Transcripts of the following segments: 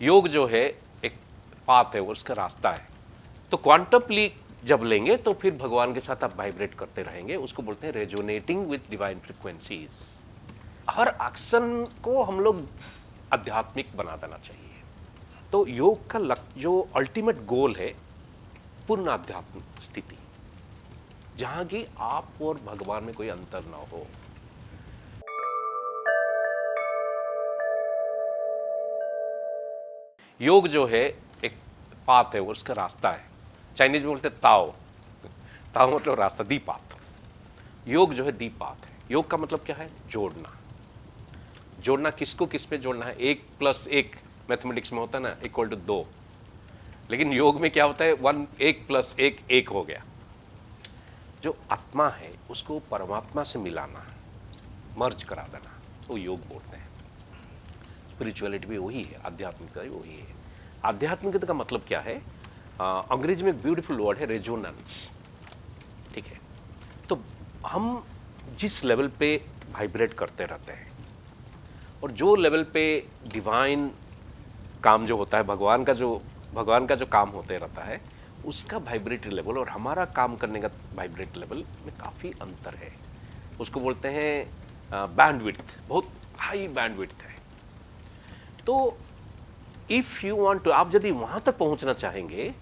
योग जो है एक पाथ है, उसका रास्ता है। तो क्वांटम लीप जब लेंगे तो फिर भगवान के साथ आप वाइब्रेट करते रहेंगे, उसको बोलते हैं resonating with divine frequencies. Her action को हम लोग आध्यात्मिक बना देना चाहिए। तो योग का जो अल्टीमेट गोल है पूर्ण आध्यात्मिक स्थिति, जहां की आप और भगवान में कोई अंतर ना हो। योग जो है एक पाथ है, उसका रास्ता है। चाइनीज में बोलते हैं ताओ। ताओ मतलब रास्ता, दी पाथ। योग जो है दी पाथ है। योग का मतलब क्या है? जोड़ना। जोड़ना किसको किस पे जोड़ना है? 1+1 मैथमेटिक्स में होता है ना, इक्वल टू 2। लेकिन योग में क्या होता है? 1+1 1 हो गया। जो आत्मा है उसको परमात्मा से मिलाना, मर्ज करा देना, तो योग बोलते हैं। स्पिरिचुअलिटी भी वही है, आध्यात्मिकता भी वही है। आध्यात्मिकता का मतलब क्या है? अंग्रेजी में एक ब्यूटीफुल वर्ड है, रेजोनेंस। ठीक है, तो हम जिस लेवल पे वाइब्रेट करते रहते हैं और जो लेवल पे डिवाइन काम जो होता है, भगवान का जो काम होते रहता है, उसका वाइब्रेटरी लेवल और हमारा काम करने का वाइब्रेटरी लेवल में काफ़ी अंतर है। उसको बोलते हैं बैंडविड्थ, बहुत हाई बैंडविड्थ है। तो इफ़ यू वांट टू, आप यदि वहाँ तक पहुँचना चाहेंगे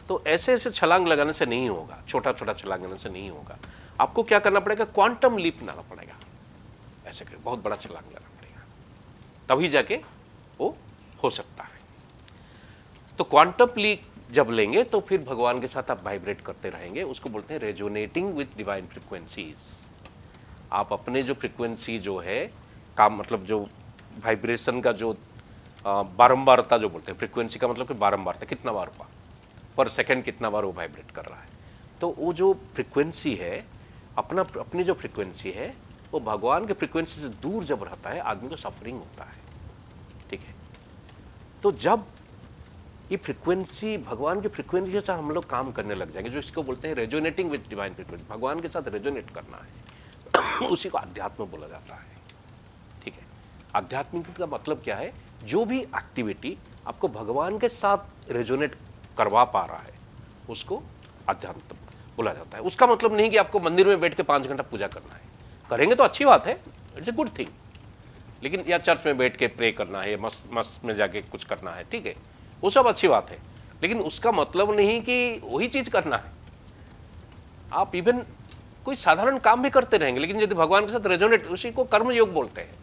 तो ऐसे ऐसे छलांग लगाने से नहीं होगा, छोटा छोटा छलांग लगाने से नहीं होगा। आपको क्या करना पड़ेगा? क्वांटम लीप लाना पड़ेगा। ऐसे करके बहुत बड़ा छलांग लगाना पड़ेगा, तभी जाके वो हो सकता है। तो क्वांटम लीप जब लेंगे तो फिर भगवान के साथ आप वाइब्रेट करते रहेंगे, उसको बोलते हैं रेजोनेटिंग विद डिवाइन फ्रीक्वेंसीज। आप अपने जो फ्रीक्वेंसी जो है काम, मतलब जो वाइब्रेशन का जो बारंबारता जो बोलते हैं, फ्रीक्वेंसी का मतलब कि बारंबारता, कितना बार हुआ पर सेकंड, कितना बार वो वाइब्रेट कर रहा है। तो वो जो फ्रीक्वेंसी है, अपनी जो फ्रीक्वेंसी है, वो भगवान के फ्रीक्वेंसी से दूर जब रहता है आदमी को सफरिंग होता है। ठीक है, तो जब ये फ्रीक्वेंसी, भगवान की फ्रीक्वेंसी के साथ हम लोग काम करने लग जाएंगे, जो इसको बोलते हैं रेजोनेटिंग विद डिवाइन फ्रीक्वेंसी, भगवान के साथ रेजोनेट करना है उसी को अध्यात्म बोला जाता है। ठीक है, आध्यात्मिक का मतलब क्या है? जो भी एक्टिविटी आपको भगवान के साथ रेजोनेट करवा पा रहा है उसको अध्यात्म बोला जाता है। उसका मतलब नहीं कि आपको मंदिर में बैठ के 5 घंटा पूजा करना है। करेंगे तो अच्छी बात है, इट्स ए गुड थिंग। लेकिन या चर्च में बैठ के प्रे करना है, मस्जिद में जाके कुछ करना है, ठीक है, वो सब अच्छी बात है। लेकिन उसका मतलब नहीं कि वही चीज़ करना है। आप इवन कोई साधारण काम भी करते रहेंगे, लेकिन यदि भगवान के साथ रेजोनेट, उसी को कर्मयोग बोलते हैं।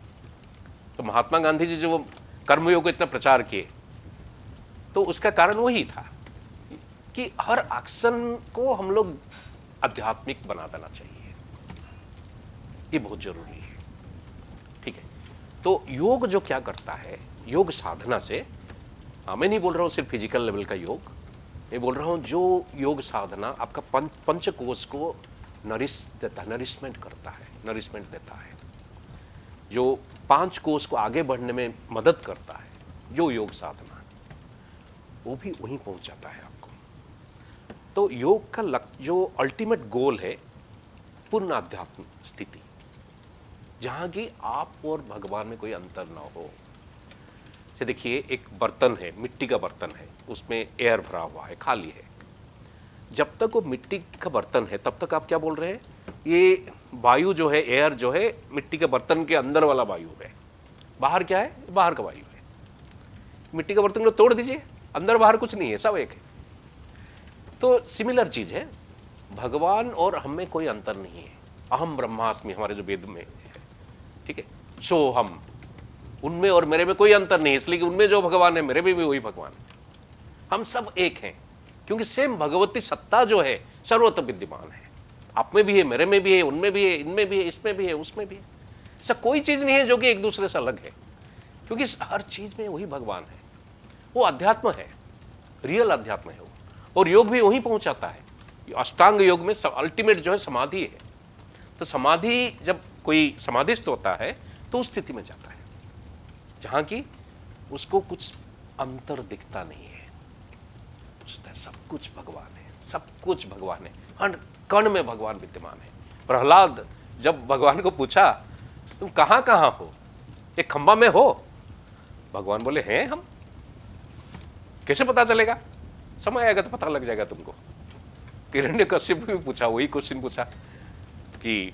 तो महात्मा गांधी जी जो कर्मयोग को इतना प्रचार किए, तो उसका कारण वही था कि हर एक्शन को हम लोग आध्यात्मिक बना देना चाहिए। ये बहुत जरूरी है। ठीक है, तो योग जो क्या करता है, योग साधना से, मैं नहीं बोल रहा हूँ सिर्फ फिजिकल लेवल का योग, मैं बोल रहा हूँ जो योग साधना आपका पंचकोश को नरिशमेंट करता है, नरिशमेंट देता है, जो 5 कोश को आगे बढ़ने में मदद करता है, जो योग साधना, वो भी वहीं पहुंच जाता है आपको। तो योग का जो अल्टीमेट गोल है पूर्ण आध्यात्मिक स्थिति, जहां की आप और भगवान में कोई अंतर ना हो। से देखिए, एक बर्तन है, मिट्टी का बर्तन है, उसमें एयर भरा हुआ है, खाली है। जब तक वो मिट्टी का बर्तन है तब तक आप क्या बोल रहे हैं? ये वायु जो है, एयर जो है, मिट्टी के बर्तन के अंदर वाला वायु है। बाहर क्या है? बाहर का वायु है। मिट्टी का बर्तन को तोड़ दीजिए, अंदर बाहर कुछ नहीं है, सब एक है। तो सिमिलर चीज है, भगवान और हम में कोई अंतर नहीं है। अहम ब्रह्मास्मि हमारे जो वेद में है, ठीक है, सो हम, उनमें और मेरे में कोई अंतर नहीं है, इसलिए कि उनमें जो भगवान है मेरे में भी वही भगवान है। हम सब एक हैं, क्योंकि सेम भगवती सत्ता जो है सर्वत्र विद्यमान है। आप में भी है, मेरे में भी है, उनमें भी है, इनमें भी है, इसमें भी है, उसमें भी है। ऐसा कोई चीज नहीं है जो कि एक दूसरे से अलग है, क्योंकि हर चीज में वही भगवान है। वो अध्यात्म है, रियल अध्यात्म है वो। और योग भी वहीं पहुंचाता है। अष्टांग योग में अल्टीमेट जो है समाधि है। तो समाधि, जब कोई समाधिस्थ होता है तो उस स्थिति में जाता है जहां की उसको कुछ अंतर दिखता नहीं है, सब कुछ भगवान है, सब कुछ भगवान है, हर कण में भगवान विद्यमान है। प्रहलाद जब भगवान को पूछा, तुम कहां कहां हो? एक खंबा में हो? भगवान बोले, हैं हम, कैसे पता चलेगा? समय आएगा तो पता लग जाएगा तुमको। हिरण्यकश्यप भी पूछा, वही क्वेश्चन पूछा कि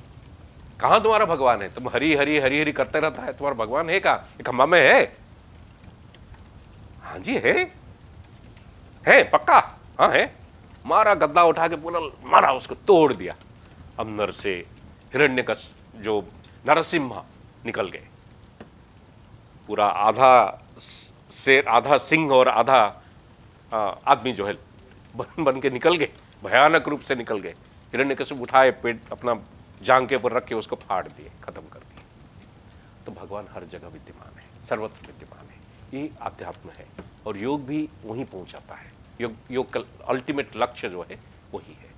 कहाँ तुम्हारा भगवान है? तुम हरी हरी हरी हरी करते रहता है, तुम्हारा भगवान है कहाँ? एक खम्बा में है। हाँ जी है पक्का, हाँ है। मारा, गद्दा उठा के पूरा मारा, उसको तोड़ दिया। अंदर से हिरण्यकश्यप जो नरसिम्हा निकल गए, पूरा आधा शेर, आधा सिंह और आधा आदमी जो है बन बन के निकल गए, भयानक रूप से निकल गए। हिरण्यकश्यप उठाए, पेट अपना जांग के ऊपर रख के उसको फाड़ दिए, खत्म कर दिए। तो भगवान हर जगह विद्यमान है, सर्वत्र विद्यमान है। ये आध्यात्म है और योग भी वहीं पहुंचाता है। योग का अल्टीमेट लक्ष्य जो है वही है।